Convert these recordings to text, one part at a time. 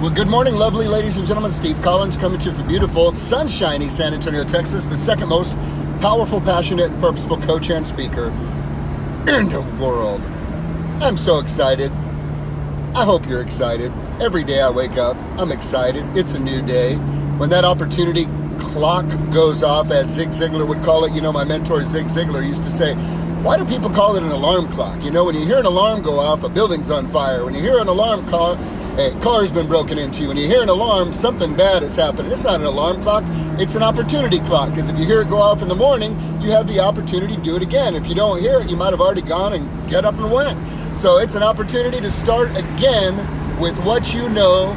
Well, good morning, lovely ladies and gentlemen. Steve Collins coming to you from beautiful, sunshiny San Antonio, Texas, the second most powerful, passionate, and purposeful coach and speaker in the world. I'm so excited. I hope you're excited. Every day I wake up, I'm excited. It's a new day. When that opportunity clock goes off, as Zig Ziglar would call it, my mentor Zig Ziglar used to say, why do people call it an alarm clock? When you hear an alarm go off, a building's on fire. When you hear an alarm call, a car's been broken into. When you hear an alarm, something bad has happened. It's not an alarm clock, it's an opportunity clock, because if you hear it go off in the morning, you have the opportunity to do it again. If you don't hear it, you might have already gone and get up and went. So it's an opportunity to start again with what you know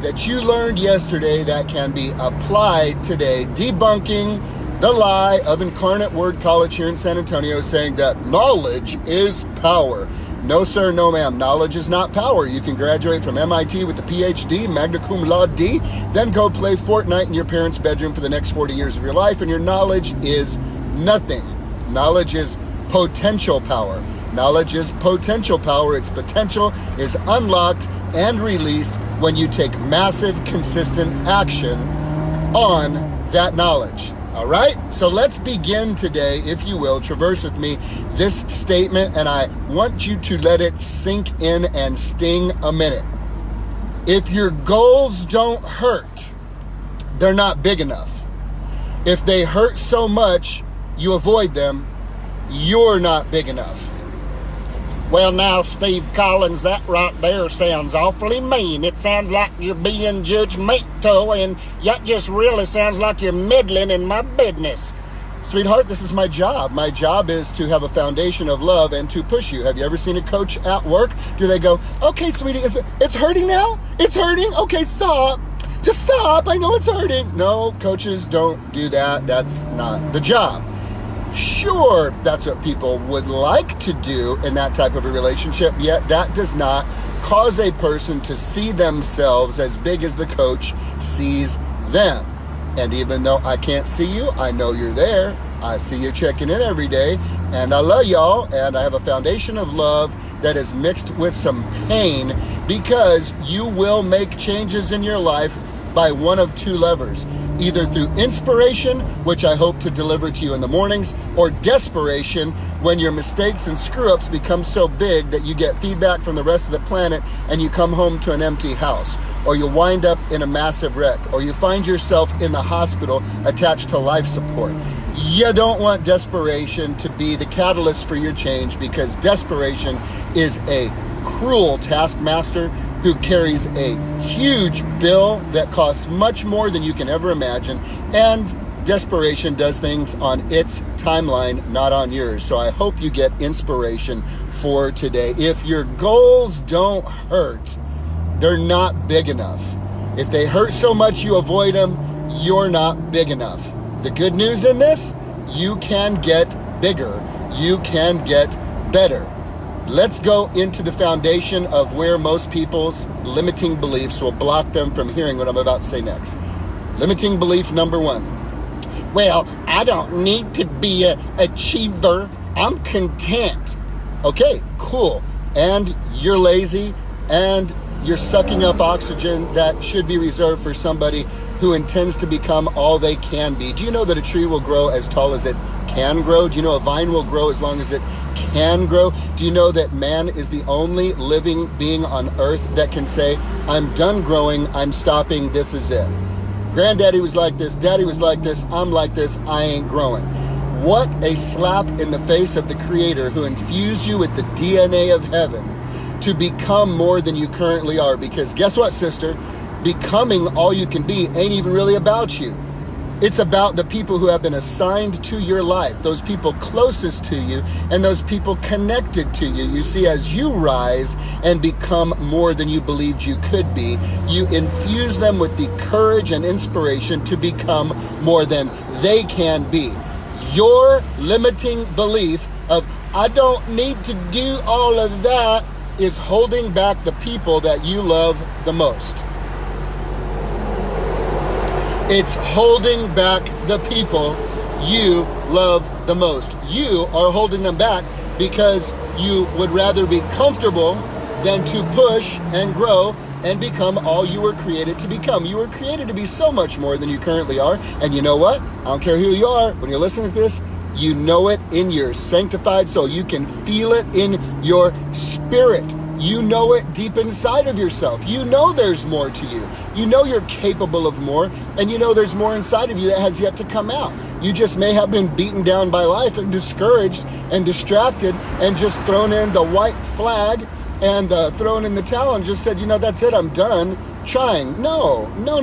that you learned yesterday that can be applied today, debunking the lie of Incarnate Word College here in San Antonio saying that knowledge is power. No, sir, no, ma'am. Knowledge is not power. You can graduate from MIT with a PhD, magna cum laude D, then go play Fortnite in your parents' bedroom for the next 40 years of your life, and your knowledge is nothing. Knowledge is potential power. Knowledge is potential power. Its potential is unlocked and released when you take massive, consistent action on that knowledge. All right, so let's begin today, if you will, traverse with me this statement, and I want you to let it sink in and sting a minute. If your goals don't hurt, they're not big enough. If they hurt so much you avoid them, you're not big enough. Well, now, Steve Collins, that right there sounds awfully mean. It sounds like you're being judgmental, and that just really sounds like you're meddling in my business. Sweetheart, this is my job. My job is to have a foundation of love and to push you. Have you ever seen a coach at work? Do they go, okay, sweetie, it's hurting now? It's hurting? Okay, stop. Just stop. I know it's hurting. No, coaches don't do that. That's not the job. Sure, that's what people would like to do in that type of a relationship, yet that does not cause a person to see themselves as big as the coach sees them. And even though I can't see you, I know you're there. I see you checking in every day, and I love y'all, and I have a foundation of love that is mixed with some pain, because you will make changes in your life by one of two levers. Either through inspiration, which I hope to deliver to you in the mornings, or desperation, when your mistakes and screw-ups become so big that you get feedback from the rest of the planet and you come home to an empty house, or you wind up in a massive wreck, or you find yourself in the hospital attached to life support. You don't want desperation to be the catalyst for your change, because desperation is a cruel taskmaster who carries a huge bill that costs much more than you can ever imagine, and desperation does things on its timeline, not on yours. So I hope you get inspiration for today. If your goals don't hurt, they're not big enough. If they hurt so much you avoid them, you're not big enough. The good news in this, you can get bigger. You can get better. Let's go into the foundation of where most people's limiting beliefs will block them from hearing what I'm about to say next. Limiting belief number one. Well, I don't need to be an achiever. I'm content. Okay, cool. And you're lazy, and you're sucking up oxygen that should be reserved for somebody who intends to become all they can be. Do you know that a tree will grow as tall as it can grow? Do you know a vine will grow as long as it can grow? Do you know that man is the only living being on earth that can say, I'm done growing, I'm stopping, this is it? Granddaddy was like this, daddy was like this, I'm like this, I ain't growing. What a slap in the face of the Creator, who infused you with the DNA of heaven to become more than you currently are. Because guess what, sister? Becoming all you can be ain't even really about you. It's about the people who have been assigned to your life, those people closest to you, and those people connected to you. You see, as you rise and become more than you believed you could be, you infuse them with the courage and inspiration to become more than they can be. Your limiting belief of, I don't need to do all of that, is holding back the people that you love the most. It's holding back the people you love the most. You are holding them back because you would rather be comfortable than to push and grow and become all you were created to become. You were created to be so much more than you currently are. And you know what? I don't care who you are. When you're listening to this, you know it in your sanctified soul. You can feel it in your spirit. You know it deep inside of yourself. You know there's more to you. You know you're capable of more, and you know there's more inside of you that has yet to come out. You just may have been beaten down by life and discouraged and distracted and just thrown in the white flag and thrown in the towel and just said, you know, that's it, I'm done trying. No. You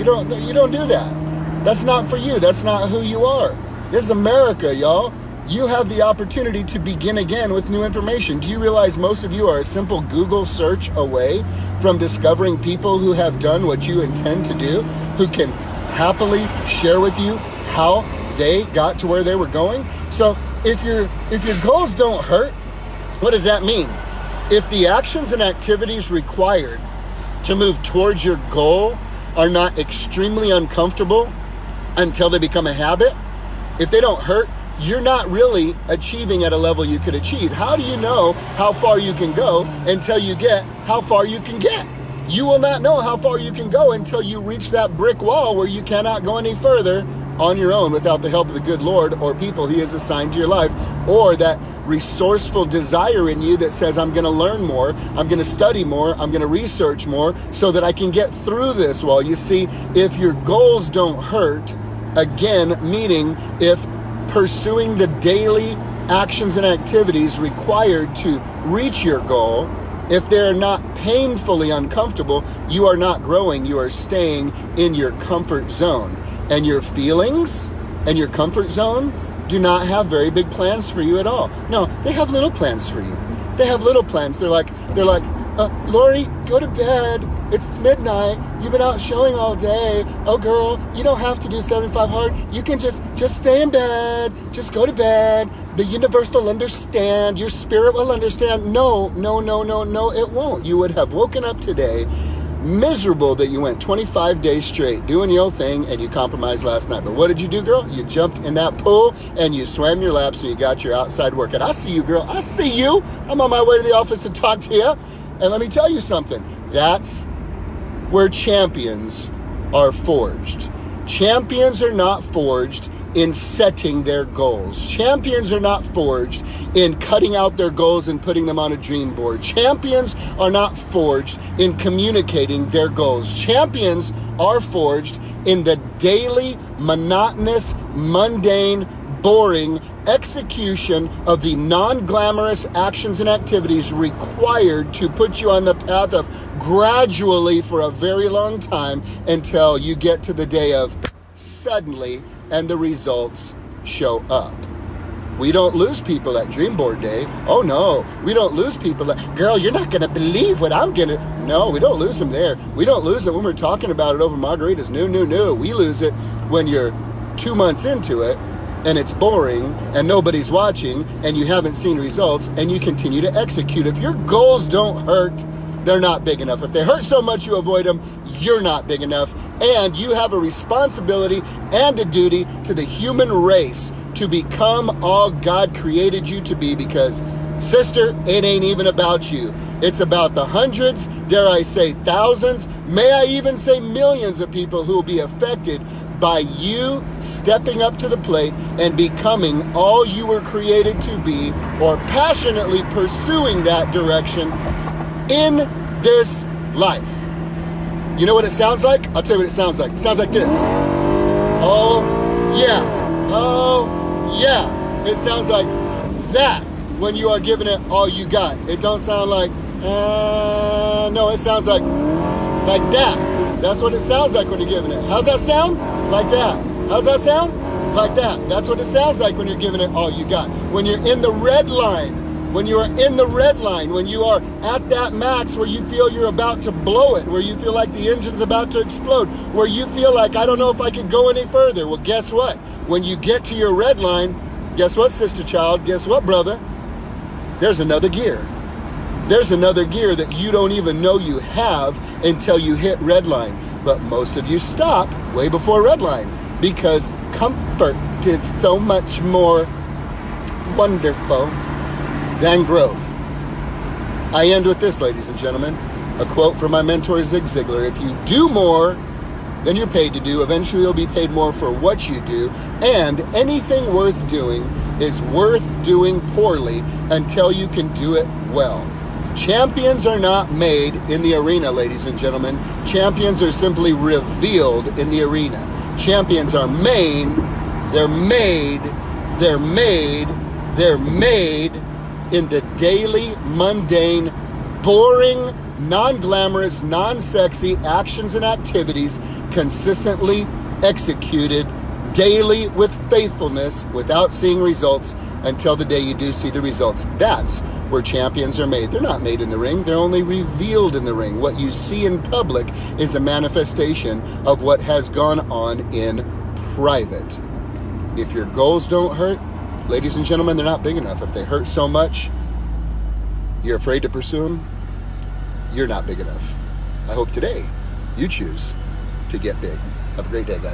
don't do that. That's not for you. That's not who you are. This is America, y'all. You have the opportunity to begin again with new information. Do you realize most of you are a simple Google search away from discovering people who have done what you intend to do, who can happily share with you how they got to where they were going? So if your goals don't hurt, what does that mean? If the actions and activities required to move towards your goal are not extremely uncomfortable until they become a habit, if they don't hurt, you're not really achieving at a level you could achieve. How do you know how far you can go until you get how far you can get? You will not know how far you can go until you reach that brick wall where you cannot go any further on your own without the help of the good Lord or people He has assigned to your life, or that resourceful desire in you that says, I'm going to learn more, I'm going to study more, I'm going to research more so that I can get through this wall. You see, if your goals don't hurt, again, meaning if pursuing the daily actions and activities required to reach your goal, if they're not painfully uncomfortable, you are not growing, you are staying in your comfort zone. And your feelings and your comfort zone do not have very big plans for you at all. No, they have little plans for you. They have little plans. They're like, Lori, go to bed. It's midnight. You've been out showing all day. Oh, girl, you don't have to do 75 hard. You can just stay in bed. Just go to bed. The universe will understand. Your spirit will understand. No, it won't. You would have woken up today miserable that you went 25 days straight doing your thing and you compromised last night. But what did you do, girl? You jumped in that pool and you swam your laps and you got your outside workout. I see you, girl. I see you. I'm on my way to the office to talk to you. And let me tell you something. That's where champions are forged. Champions are not forged in setting their goals. Champions are not forged in cutting out their goals and putting them on a dream board. Champions are not forged in communicating their goals. Champions are forged in the daily, monotonous, mundane, boring execution of the non-glamorous actions and activities required to put you on the path of gradually for a very long time until you get to the day of suddenly and the results show up. We don't lose people at Dream Board Day. Oh no, we don't lose people at, girl, you're not gonna believe what I'm gonna, no, we don't lose them there. We don't lose it when we're talking about it over margaritas. No. We lose it when you're 2 months into it and it's boring and nobody's watching and you haven't seen results and you continue to execute. If your goals don't hurt, they're not big enough. If they hurt so much you avoid them, you're not big enough. And you have a responsibility and a duty to the human race to become all God created you to be, because, sister, it ain't even about you. It's about the hundreds, dare I say thousands, may I even say millions of people who will be affected by you stepping up to the plate and becoming all you were created to be, or passionately pursuing that direction in this life. You know what it sounds like? I'll tell you what it sounds like. It sounds like this. Oh, yeah. Oh, yeah. It sounds like that when you are giving it all you got. It don't sound like, no, it sounds like that. That's what it sounds like when you're giving it. How's that sound? Like that. How's that sound? Like that. That's what it sounds like when you're giving it all you got. When you're in the red line, when you are in the red line, when you are at that max where you feel you're about to blow it, where you feel like the engine's about to explode, where you feel like, I don't know if I could go any further. Well, guess what? When you get to your red line, guess what, sister child? Guess what, brother? There's another gear. There's another gear that you don't even know you have until you hit red line. But most of you stop way before red line because comfort is so much more wonderful than growth. I end with this, ladies and gentlemen. A quote from my mentor, Zig Ziglar: if you do more than you're paid to do, eventually you'll be paid more for what you do, and anything worth doing is worth doing poorly until you can do it well. Champions are not made in the arena, ladies and gentlemen. Champions are simply revealed in the arena. Champions are made in the daily, mundane, boring, non-glamorous, non-sexy actions and activities consistently executed daily with faithfulness without seeing results until the day you do see the results. That's where champions are made. They're not made in the ring. They're only revealed in the ring. What you see in public is a manifestation of what has gone on in private. If your goals don't hurt, ladies and gentlemen, they're not big enough. If they hurt so much, you're afraid to pursue them, you're not big enough. I hope today you choose to get big. Have a great day, guys.